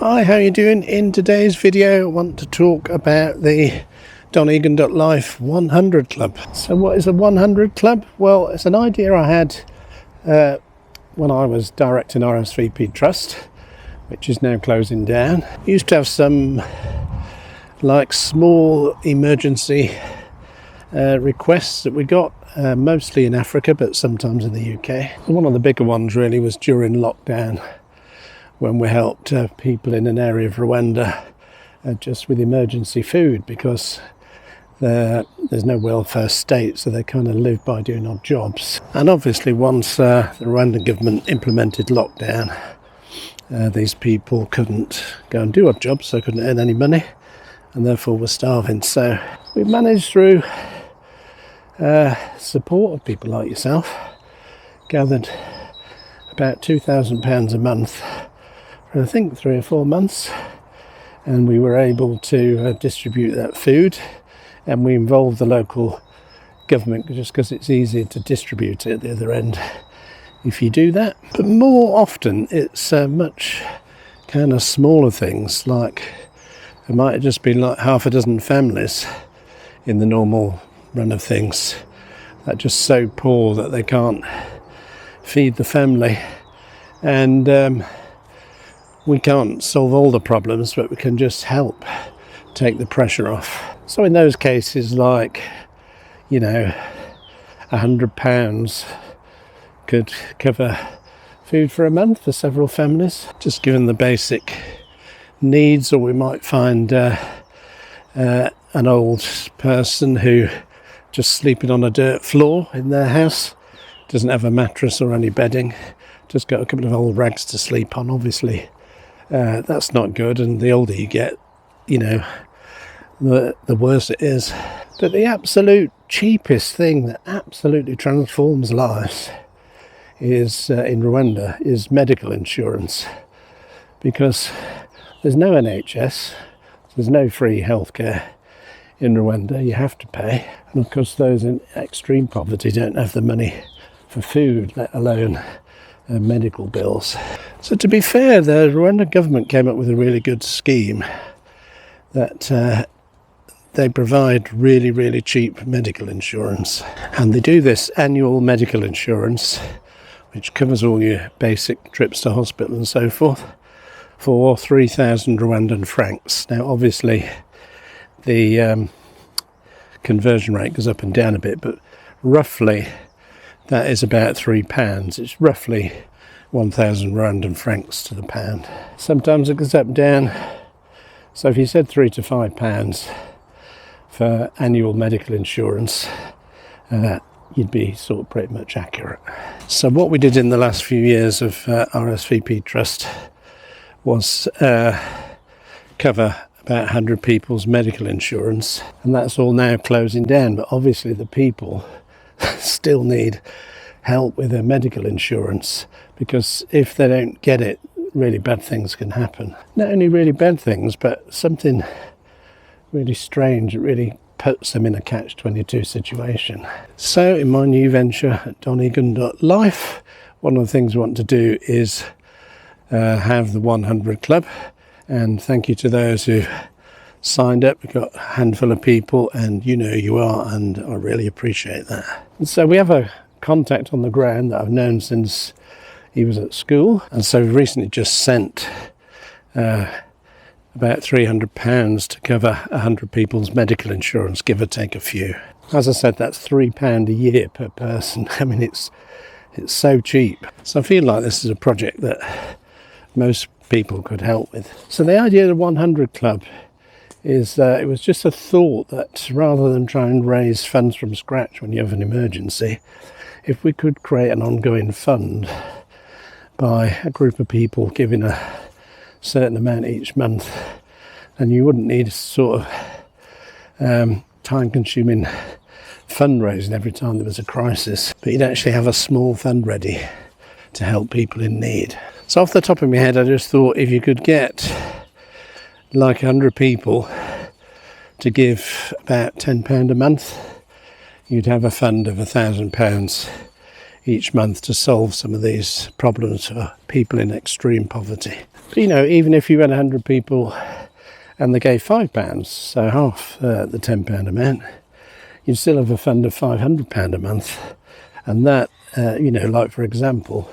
Hi, how are you doing? In today's video I want to talk about the Egan.life 100 Club. So what is a 100 Club? Well, it's an idea I had when I was directing RSVP Trust, which is now closing down. We used to have some like small emergency requests that we got, mostly in Africa but sometimes in the UK. One of the bigger ones really was during lockdown, when we helped people in an area of Rwanda just with emergency food, because there's no welfare state, so they kind of live by doing odd jobs. And obviously once the Rwandan government implemented lockdown, these people couldn't go and do odd jobs, so couldn't earn any money, and therefore were starving. So we managed through support of people like yourself, gathered about £2,000 a month for I think 3 or 4 months, and we were able to distribute that food, and we involved the local government just because it's easier to distribute it at the other end if you do that. But more often it's much kind of smaller things, like it might have just been like half a dozen families in the normal run of things that are just so poor that they can't feed the family, and we can't solve all the problems, but we can just help take the pressure off. So in those cases, like, you know, £100 could cover food for a month for several families, just given the basic needs. Or we might find an old person who just sleeping on a dirt floor in their house, doesn't have a mattress or any bedding, just got a couple of old rags to sleep on. Obviously that's not good, and the older you get, you know, the worse it is. But the absolute cheapest thing that absolutely transforms lives is in Rwanda is medical insurance, because there's no NHS, there's no free healthcare in Rwanda. You have to pay, and of course those in extreme poverty don't have the money for food, let alone medical bills. So to be fair, the Rwandan government came up with a really good scheme that they provide really cheap medical insurance, and they do this annual medical insurance which covers all your basic trips to hospital and so forth for 3,000 Rwandan francs. Now obviously the conversion rate goes up and down a bit, but roughly that is about £3. It's roughly 1,000 Rwandan francs to the pound. Sometimes it goes up and down. So if you said £3 to £5 for annual medical insurance, you'd be sort of pretty much accurate. So what we did in the last few years of RSVP Trust was cover about 100 people's medical insurance, and that's all now closing down. But obviously the people still need help with their medical insurance, because if they don't get it, really bad things can happen. Not only really bad things, but something really strange that really puts them in a catch-22 situation. So in my new venture at Egan.life, one of the things we want to do is have the 100 Club, and thank you to those who signed up. We've got a handful of people, and you know who you are, and I really appreciate that. And so we have a contact on the ground that I've known since he was at school, and so we've recently just sent about £300 to cover 100 people's medical insurance, give or take a few. As I said, that's £3 a year per person. I mean, it's so cheap. So I feel like this is a project that most people could help with. So the idea of the 100 Club is it was just a thought that rather than try and raise funds from scratch when you have an emergency, if we could create an ongoing fund by a group of people giving a certain amount each month, then you wouldn't need sort of time-consuming fundraising every time there was a crisis, but you'd actually have a small fund ready to help people in need. So off the top of my head, I just thought if you could get like 100 people to give about £10 a month, you'd have a fund of £1,000 each month to solve some of these problems for people in extreme poverty. But even if you had 100 people and they gave £5, so half the £10 amount, you'd still have a fund of £500 a month. And that, like for example,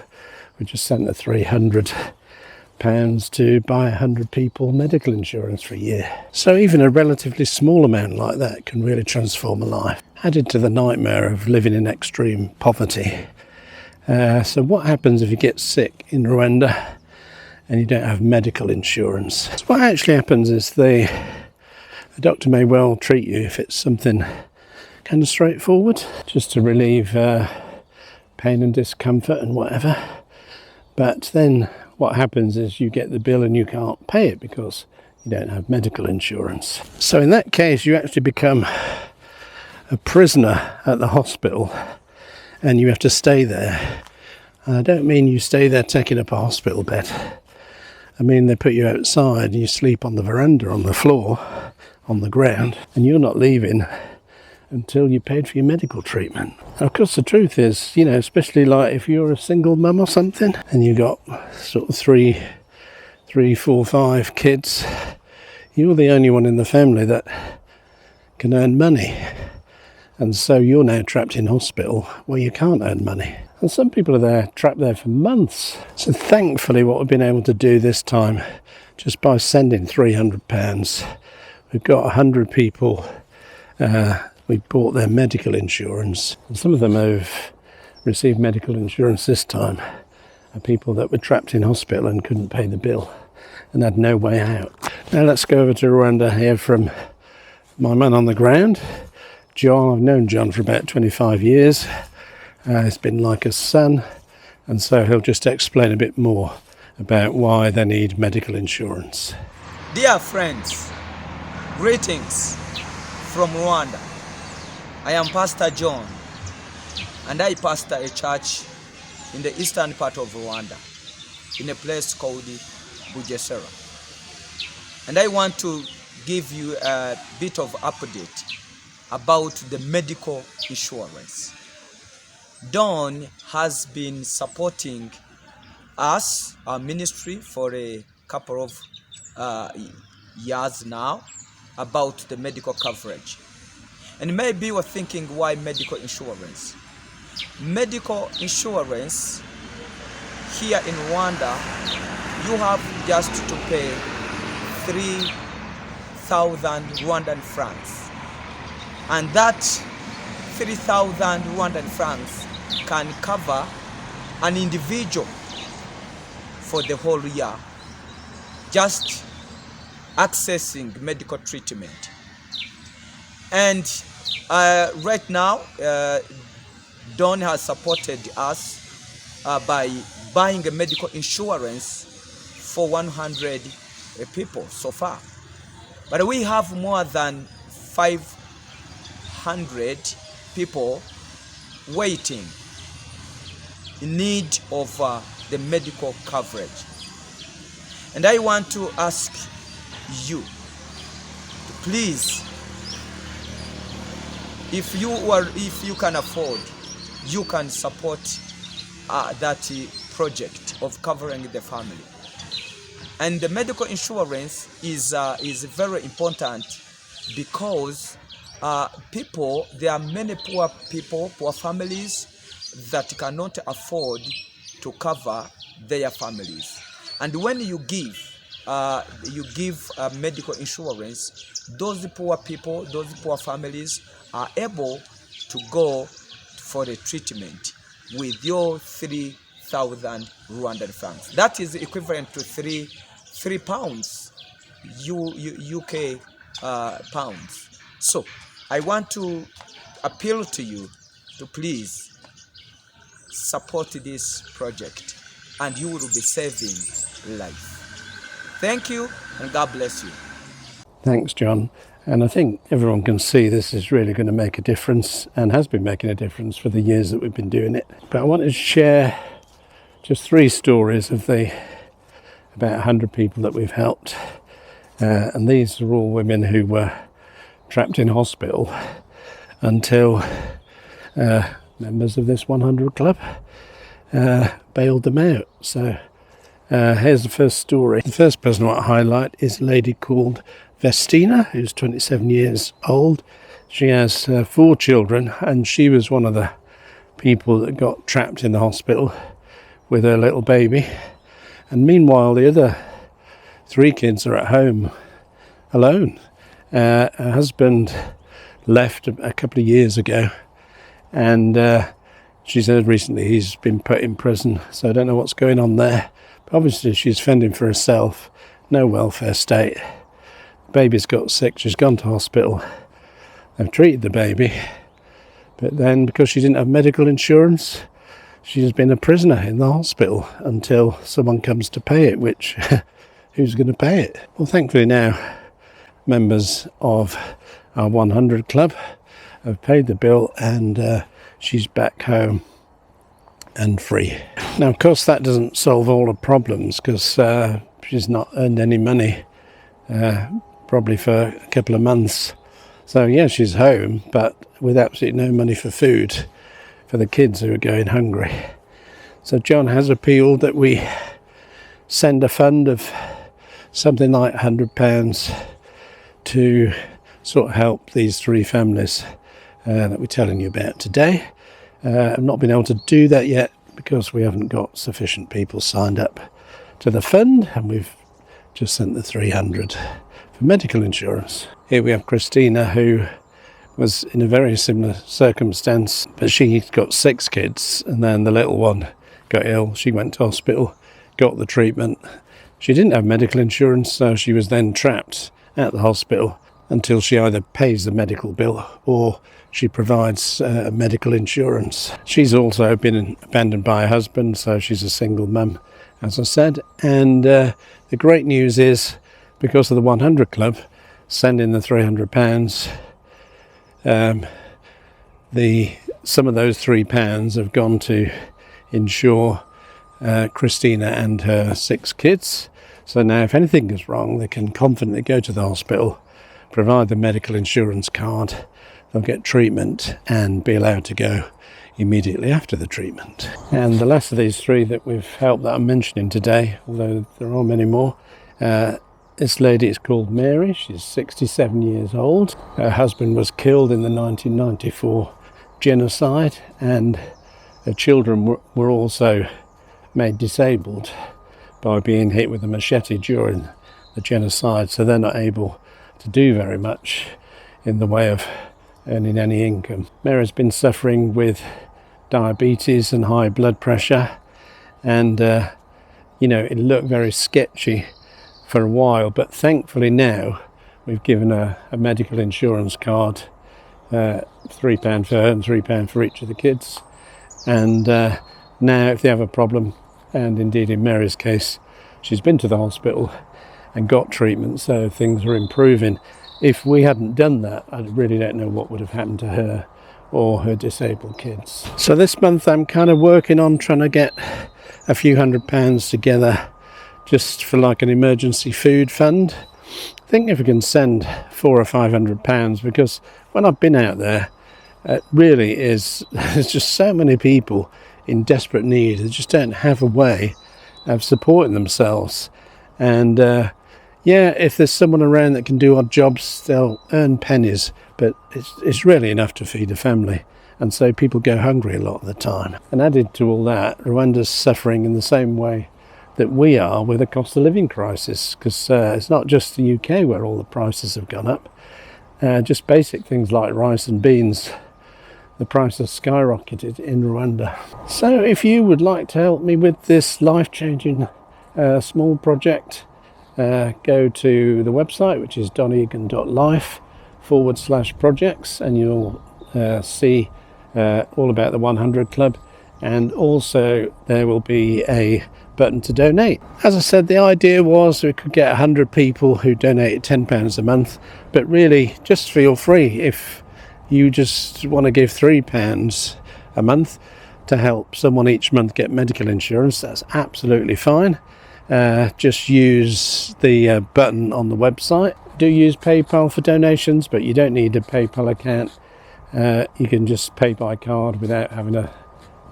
we just sent the £300 to buy 100 people medical insurance for a year. So even a relatively small amount like that can really transform a life. Added to the nightmare of living in extreme poverty. So what happens if you get sick in Rwanda and you don't have medical insurance? So what actually happens is the doctor may well treat you if it's something kind of straightforward, just to relieve pain and discomfort and whatever. But then what happens is you get the bill and you can't pay it because you don't have medical insurance. So in that case, you actually become a prisoner at the hospital and you have to stay there. And I don't mean you stay there taking up a hospital bed. I mean they put you outside and you sleep on the veranda, on the floor, on the ground, and you're not leaving until you paid for your medical treatment. And of course the truth is, especially like if you're a single mum or something and you got sort of three, 4, 5 kids, you're the only one in the family that can earn money. And so you're now trapped in hospital where you can't earn money. And some people are trapped there for months. So thankfully what we've been able to do this time, just by sending £300, we've got 100 people, we bought their medical insurance. And some of them have received medical insurance this time are people that were trapped in hospital and couldn't pay the bill and had no way out. Now let's go over to Rwanda, hear from my man on the ground, John. I've known John for about 25 years. He's been like a son, and so he'll just explain a bit more about why they need medical insurance. Dear friends, greetings from Rwanda. I am Pastor John, and I pastor a church in the eastern part of Rwanda, in a place called Bugesera. And I want to give you a bit of update about the medical insurance. Don has been supporting us, our ministry, for a couple of years now about the medical coverage. And maybe you're thinking, why medical insurance? Medical insurance here in Rwanda, you have just to pay 3,000 Rwandan francs. And that 3,000 Rwandan francs can cover an individual for the whole year, just accessing medical treatment. And right now, Don has supported us by buying a medical insurance for 100 people so far. But we have more than 500 people waiting in need of the medical coverage. And I want to ask you to please, if you can afford, you can support that project of covering the family. And the medical insurance is very important because there are many poor people, poor families that cannot afford to cover their families. And when you give medical insurance, those poor people, those poor families are able to go for the treatment with your 3,000 Rwandan francs. That is equivalent to 3 pounds, UK pounds. So I want to appeal to you to please support this project, and you will be saving life. Thank you, and God bless you. Thanks, John. And I think everyone can see this is really going to make a difference, and has been making a difference for the years that we've been doing it. But I wanted to share just 3 stories of the about 100 people that we've helped. And these are all women who were trapped in hospital until members of this 100 Club bailed them out. So Here's the first story. The first person I want to highlight is a lady called Vestina, who's 27 years old. She has 4 children, and she was one of the people that got trapped in the hospital with her little baby. And meanwhile, the other 3 kids are at home alone. Her husband left a couple of years ago, and she said recently he's been put in prison, so I don't know what's going on there. But obviously she's fending for herself, no welfare state. The baby's got sick, she's gone to hospital. They've treated the baby, but then because she didn't have medical insurance, she's been a prisoner in the hospital until someone comes to pay it, which who's going to pay it? Well, thankfully now members of our 100 club have paid the bill, and she's back home and free. Now, of course, that doesn't solve all the problems, because she's not earned any money probably for a couple of months. So yeah, she's home, but with absolutely no money for food for the kids who are going hungry. So John has appealed that we send a fund of something like £100 to sort of help these 3 families that we're telling you about today. I've not been able to do that yet because we haven't got sufficient people signed up to the fund, and we've just sent the 300 for medical insurance. Here we have Christina, who was in a very similar circumstance, but she got 6 kids, and then the little one got ill. She went to hospital, got the treatment. She didn't have medical insurance, so she was then trapped at the hospital until she either pays the medical bill or she provides medical insurance. She's also been abandoned by her husband, so she's a single mum, as I said. And the great news is, because of the 100 Club sending the £300, some of those £3 have gone to insure Christina and her 6 kids. So now if anything goes wrong, they can confidently go to the hospital, provide the medical insurance card, they'll get treatment and be allowed to go immediately after the treatment. And the last of these 3 that we've helped that I'm mentioning today, although there are many more, this lady is called Mary. She's 67 years old. Her husband was killed in the 1994 genocide, and her children were also made disabled by being hit with a machete during the genocide, so they're not able to do very much in the way of earning any income. Mary's been suffering with diabetes and high blood pressure, and it looked very sketchy for a while, but thankfully now we've given her a medical insurance card, £3 for her and £3 for each of the kids. And now if they have a problem, and indeed in Mary's case, she's been to the hospital and got treatment, so things are improving. If we hadn't done that, I really don't know what would have happened to her or her disabled kids. So this month I'm kind of working on trying to get a few £100 together just for like an emergency food fund. I think if we can send £400 or £500, because when I've been out there, it really is, there's just so many people in desperate need. They just don't have a way of supporting themselves. And if there's someone around that can do odd jobs, they'll earn pennies, but it's really enough to feed a family. And so people go hungry a lot of the time. And added to all that, Rwanda's suffering in the same way that we are with a cost of living crisis, because it's not just the UK where all the prices have gone up. Just basic things like rice and beans, the price has skyrocketed in Rwanda. So if you would like to help me with this life-changing small project, go to the website, which is donegan.life/projects, and you'll see all about the 100 Club, and also there will be a button to donate. As I said, the idea was we could get 100 people who donated £10 a month, but really just feel free. If you just want to give £3 a month to help someone each month get medical insurance, that's absolutely fine. Just use the button on the website. Do use PayPal for donations, but you don't need a PayPal account. You can just pay by card without having a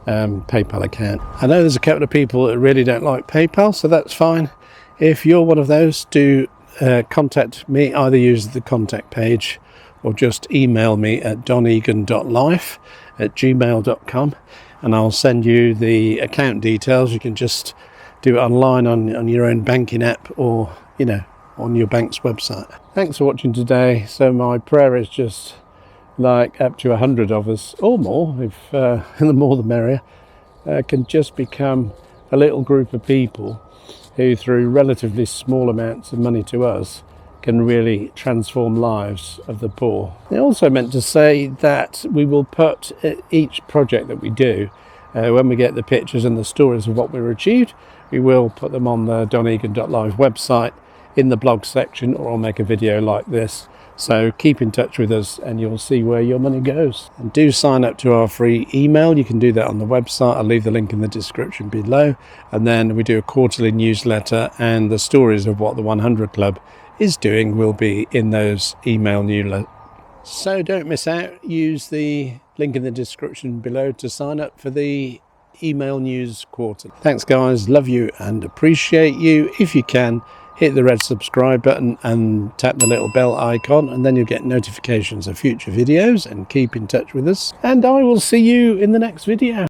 PayPal account. I know there's a couple of people that really don't like PayPal, so that's fine. If you're one of those, do contact me, either use the contact page or just email me at donegan.life@gmail.com, and I'll send you the account details. You can just do it online on your own banking app, or on your bank's website. Thanks for watching today. So my prayer is just like up to 100 of us or more, if the more the merrier, can just become a little group of people who, through relatively small amounts of money to us, can really transform lives of the poor. I also meant to say that we will put each project that we do, when we get the pictures and the stories of what we've achieved, we will put them on the donegan.live website in the blog section, or I'll make a video like this. So keep in touch with us and you'll see where your money goes. And do sign up to our free email. You can do that on the website. I'll leave the link in the description below. And then we do a quarterly newsletter, and the stories of what the 100 Club is doing will be in those email newsletters. So don't miss out. Use the link in the description below to sign up for the email news quarter. Thanks guys, love you and appreciate you. If you can, hit the red subscribe button and tap the little bell icon, and then you'll get notifications of future videos, and keep in touch with us. And I will see you in the next video.